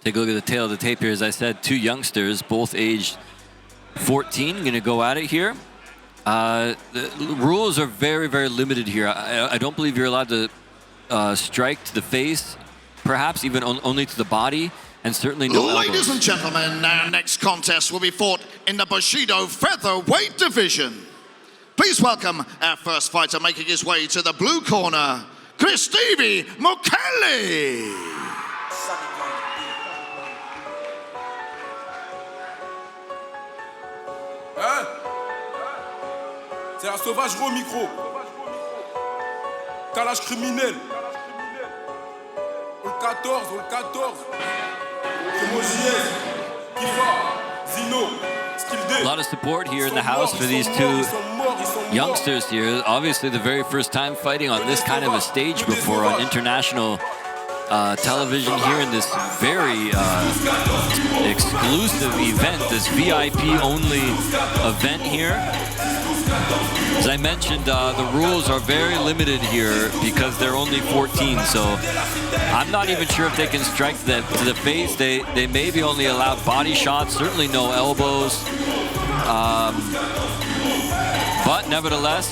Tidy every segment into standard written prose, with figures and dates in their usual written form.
Take a look at the tail of the tape here. As I said, two youngsters, both aged 14, going to go at it here. The rules are very, very limited here. I don't believe you're allowed to strike to the face, perhaps even only to the body, and certainly no elbows. Ladies and gentlemen, our next contest will be fought in the Bushido featherweight division. Please welcome our first fighter making his way to the blue corner, MUKELE. Hein? C'est un sauvage au micro. Calage criminel. On le 14, on le 14. A lot of support here in the house for these two youngsters here. Obviously the very first time fighting on this kind of a stage before on international television here in this very exclusive event, this VIP only event here. As I mentioned, the rules are very limited here because they're only 14, so I'm not even sure if they can strike to the face. They may be only allowed body shots, certainly no elbows. But nevertheless,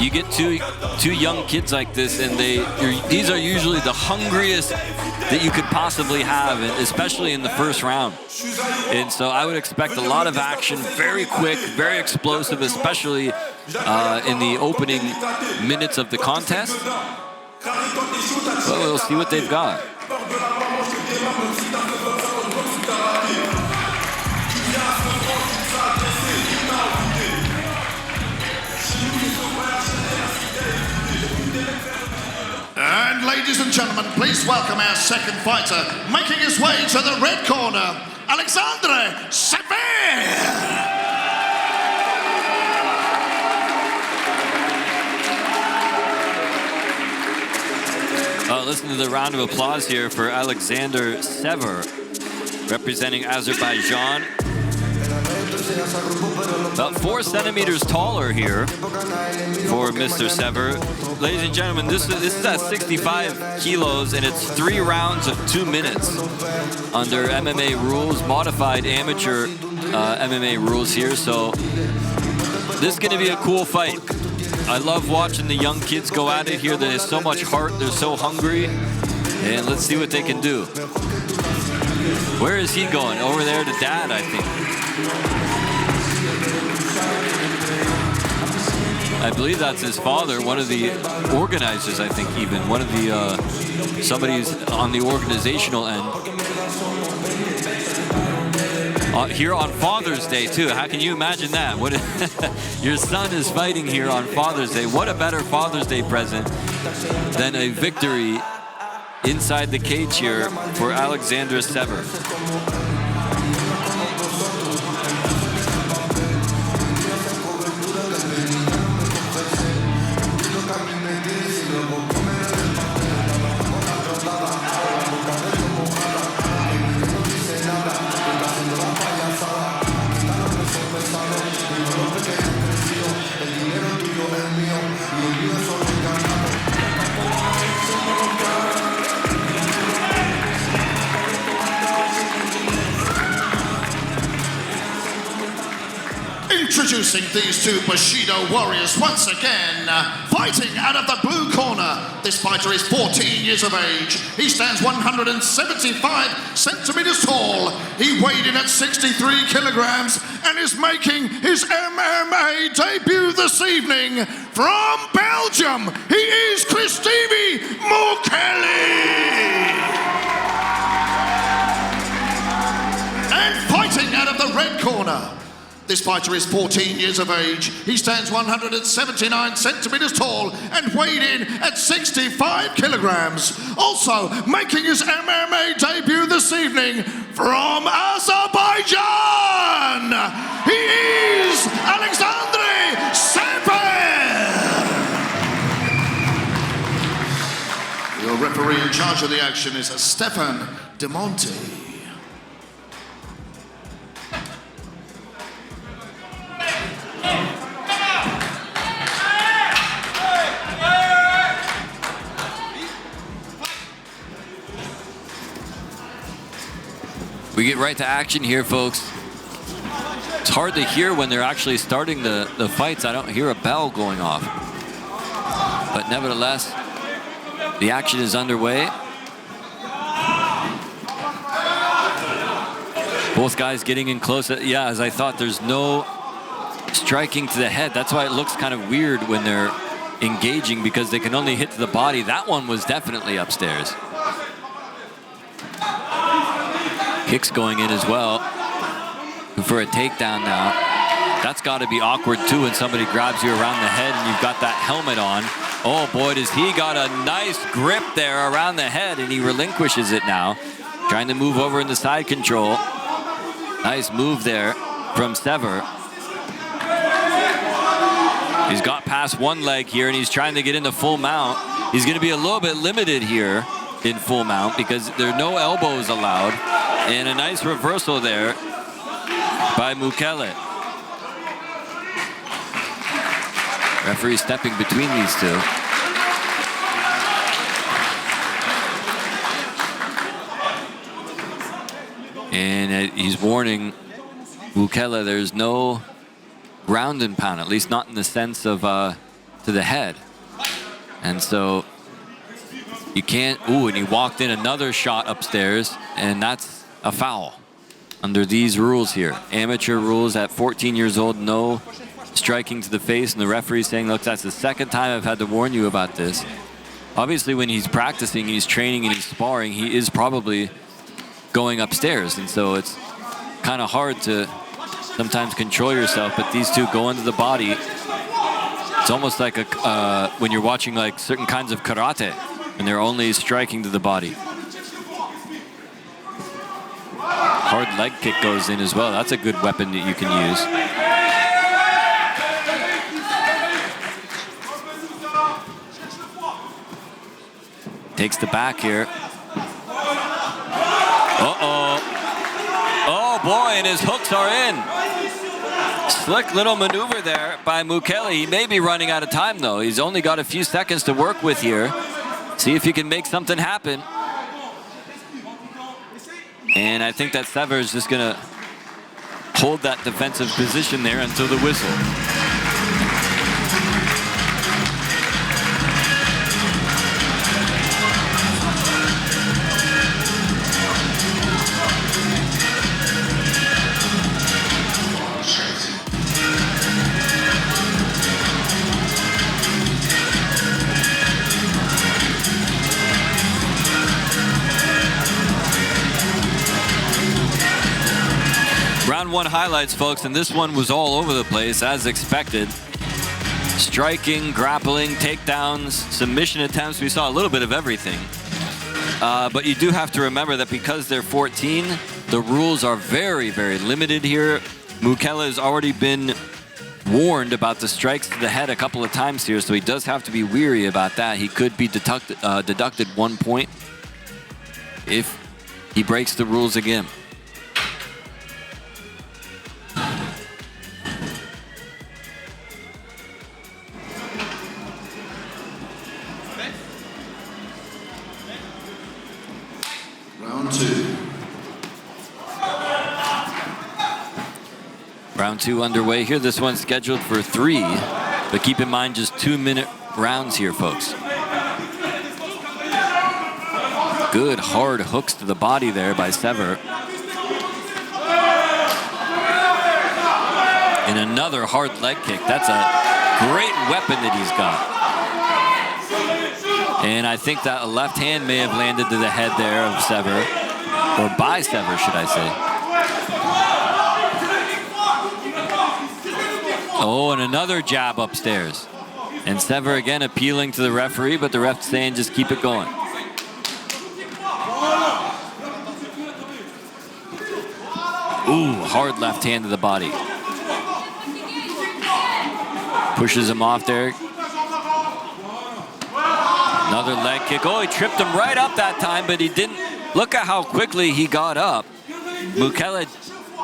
you get two young kids like this, and these are usually the hungriest that you could possibly have, especially in the first round. And so I would expect a lot of action, very quick, very explosive, especially in the opening minutes of the contest. Well, we'll see what they've got. And ladies and gentlemen, please welcome our second fighter, making his way to the red corner, SEVER. Listen to the round of applause here for SEVER, representing Azerbaijan. About 4 centimeters taller here for Mr. SEVER. Ladies and gentlemen, this is at 65 kilos, and it's 3 rounds of 2 minutes under MMA rules, modified amateur MMA rules here. So this is going to be a cool fight. I love watching the young kids go at it here. There's so much heart. They're so hungry. And let's see what they can do. Where is he going? Over there to Dad, I think. I believe that's his father, one of the organizers, I think, even. One of the, somebody who's on the organizational end. Here on Father's Day, too. How can you imagine that? What your son is fighting here on Father's Day. What a better Father's Day present than a victory inside the cage here for SEVER. Introducing these two Bushido warriors once again, fighting out of the blue corner. This fighter is 14 years of age. He stands 175 centimeters tall. He weighed in at 63 kilograms and is making his MMA debut this evening from Belgium. He is MUKELE. And fighting out of the red corner. This fighter is 14 years of age. He stands 179 centimeters tall and weighed in at 65 kilograms. Also making his MMA debut this evening from Azerbaijan, he is SEVER. Your referee in charge of the action is Stefan De Monte. get right to action here, folks. It's hard to hear when they're actually starting the fights. I don't hear a bell going off. But nevertheless, the action is underway. Both guys getting in close. Yeah, as I thought, there's no striking to the head. That's why it looks kind of weird when they're engaging, because they can only hit to the body. That one was definitely upstairs. Kicks going in as well for a takedown now. That's got to be awkward too when somebody grabs you around the head and you've got that helmet on. Oh boy, does he got a nice grip there around the head, and he relinquishes it now. Trying to move over into side control. Nice move there from Sever. He's got past one leg here, and he's trying to get into full mount. He's going to be a little bit limited here in full mount because there are no elbows allowed. And a nice reversal there by Mukele. Referee stepping between these two. And he's warning Mukele there's no ground and pound, at least not in the sense of to the head. And so you can't, ooh, and he walked in another shot upstairs, and that's a foul under these rules here. Amateur rules at 14 years old, no striking to the face, and the referee's saying, look, that's the second time I've had to warn you about this. Obviously, when he's practicing, he's training, and he's sparring, he is probably going upstairs, and so it's kind of hard to sometimes control yourself, but these two go into the body. It's almost like a when you're watching like certain kinds of karate, and they're only striking to the body. Hard leg kick goes in as well. That's a good weapon that you can use. Takes the back here. Uh-oh. Oh boy, and his hooks are in. Slick little maneuver there by Mukele. He may be running out of time though. He's only got a few seconds to work with here. See if he can make something happen. And I think that Sever is just gonna hold that defensive position there until the whistle. Round one highlights, folks, and this one was all over the place, as expected. Striking, grappling, takedowns, submission attempts. We saw a little bit of everything. But you do have to remember that because they're 14, the rules are very, very limited here. Mukele has already been warned about the strikes to the head a couple of times here, so he does have to be weary about that. He could be deducted 1 point if he breaks the rules again. Round two underway here. This one's scheduled for 3, but keep in mind just 2-minute rounds here, folks. Good hard hooks to the body there by Sever. And another hard leg kick. That's a great weapon that he's got. And I think that a left hand may have landed to the head there of Sever, or by Sever, should I say. Oh, and another jab upstairs. And Sever again appealing to the referee, but the ref saying just keep it going. Ooh, hard left hand to the body. Pushes him off there. Another leg kick. Oh, he tripped him right up that time, but he didn't. Look at how quickly he got up. Mukele,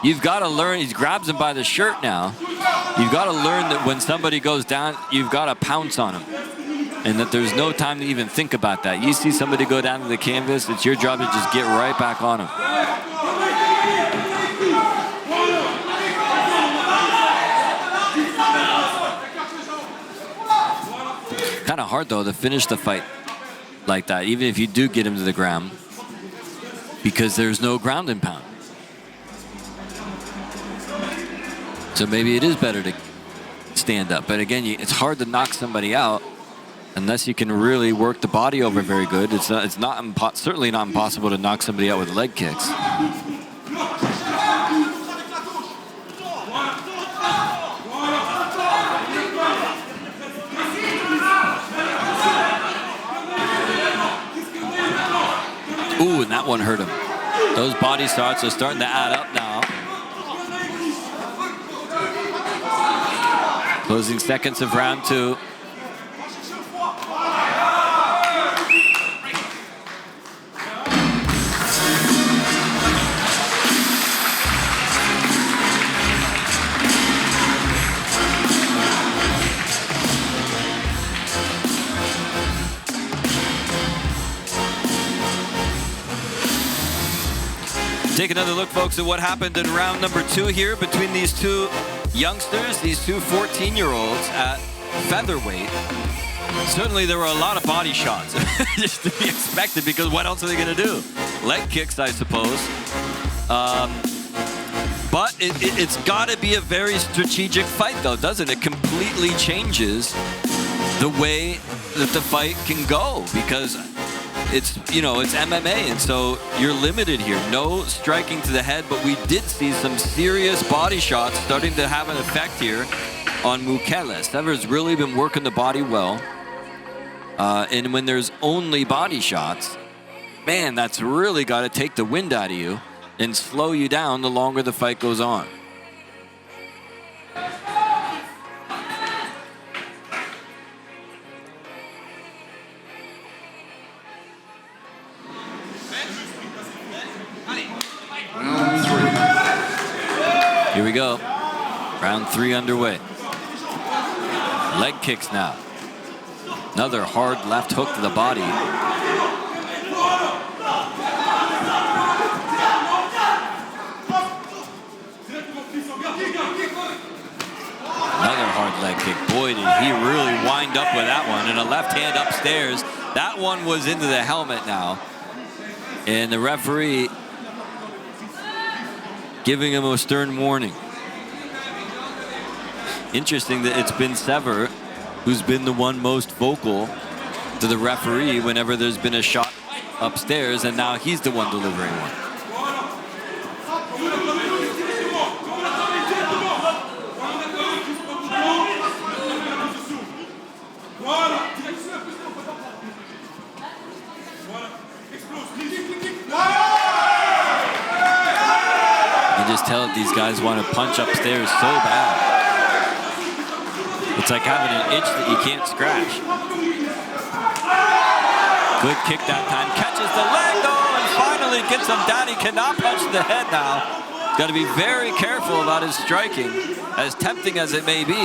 you've got to learn. He grabs him by the shirt now. You've got to learn that when somebody goes down, you've got to pounce on him. And that there's no time to even think about that. You see somebody go down to the canvas, it's your job to just get right back on him. kind of hard, though, to finish the fight like that, even if you do get him to the ground, because there's no ground and pound. So maybe it is better to stand up. But again, it's hard to knock somebody out unless you can really work the body over very good. It's certainly not impossible to knock somebody out with leg kicks. Ooh, and that one hurt him. Those body shots are starting to add up now. Closing seconds of round 2. Take another look, folks, at what happened in round number 2 here between these two youngsters, these two 14-year-olds at featherweight. Certainly there were a lot of body shots, just to be expected, because what else are they going to do? Leg kicks, I suppose. But it's got to be a very strategic fight, though, doesn't it? It completely changes the way that the fight can go, because it's MMA, and so you're limited here. No striking to the head, but we did see some serious body shots starting to have an effect here on Mukele. Sever's really been working the body well. And when there's only body shots, man, that's really got to take the wind out of you and slow you down the longer the fight goes on. Here we go. Round 3 underway. Leg kicks now. Another hard left hook to the body. Another hard leg kick. Boy, did he really wind up with that one. And a left hand upstairs. That one was into the helmet now. And the referee giving him a stern warning. Interesting that it's been Sever who's been the one most vocal to the referee whenever there's been a shot upstairs, and now he's the one delivering one. Just tell it these guys want to punch upstairs so bad. It's like having an itch that you can't scratch. Good kick that time. Catches the leg though, and finally gets him down. He cannot punch the head now. Got to be very careful about his striking, as tempting as it may be.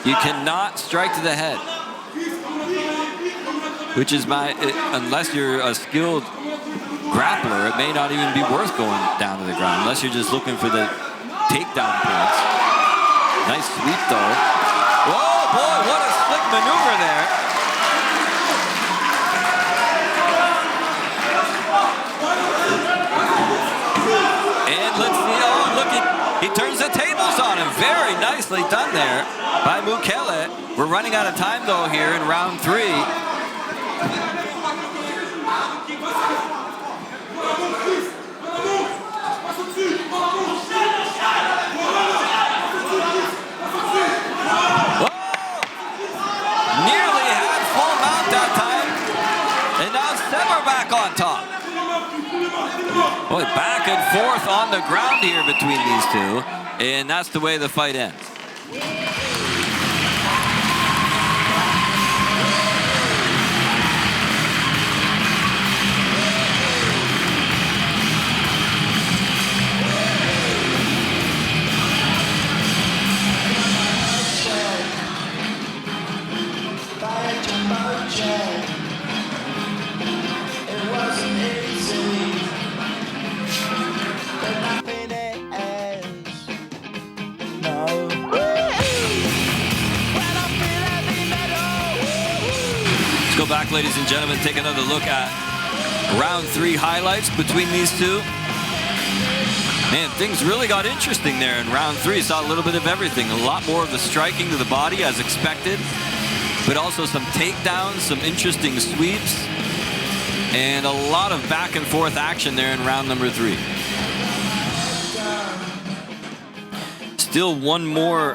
You cannot strike to the head, which is unless you're a skilled grappler, it may not even be worth going down to the ground unless you're just looking for the takedown points. Nice sweep though. Whoa, boy, what a slick maneuver there. And let's see, oh, look, he turns the tables on him. Very nicely done there by Mukele. We're running out of time though here in round 3. On top. Boy, back and forth on the ground here between these two, and that's the way the fight ends. go back, ladies and gentlemen, take another look at round 3 highlights between these two. Man, things really got interesting there in round 3. Saw a little bit of everything. A lot more of the striking to the body as expected, but also some takedowns, some interesting sweeps, and a lot of back and forth action there in round number 3. Still one more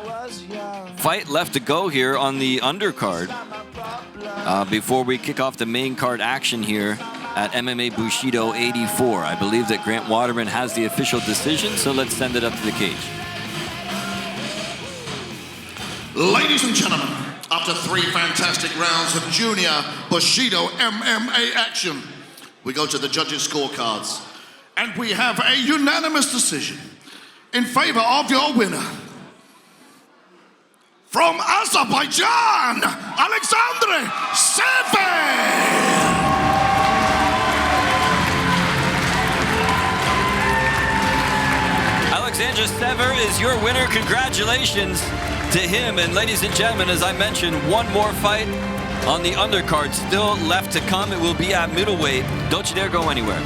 fight left to go here on the undercard before we kick off the main card action here at MMA Bushido 84. I believe that Grant Waterman has the official decision, so let's send it up to the cage. Ladies and gentlemen, after 3 fantastic rounds of junior Bushido MMA action, we go to the judges' scorecards, and we have a unanimous decision in favor of your winner. From Azerbaijan, Alexandre SEVER! Alexandre SEVER is your winner. Congratulations to him. And ladies and gentlemen, as I mentioned, one more fight on the undercard still left to come. It will be at middleweight. Don't you dare go anywhere.